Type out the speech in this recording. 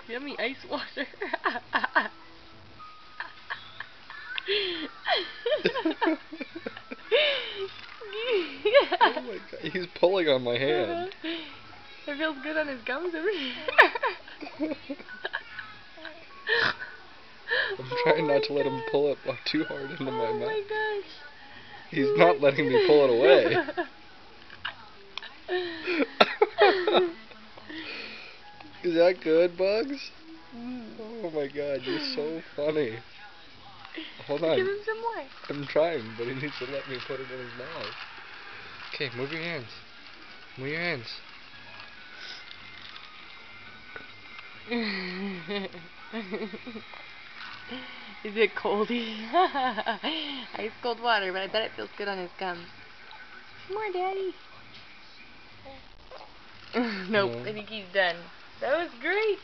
Yummy ice water. Oh my god, he's pulling on my hand. It feels good on his gums. I'm trying not to let him pull it too hard into my mouth. Oh my gosh. He's not letting me pull it away. Is that good, Bugs? Oh my god, you're so funny. Hold on. Give him some more. I'm trying, but he needs to let me put it in his mouth. Okay, move your hands. Move your hands. Is it coldy? Ice cold water, but I bet it feels good on his gums. More, Daddy. Nope, No. I think he's done. That was great.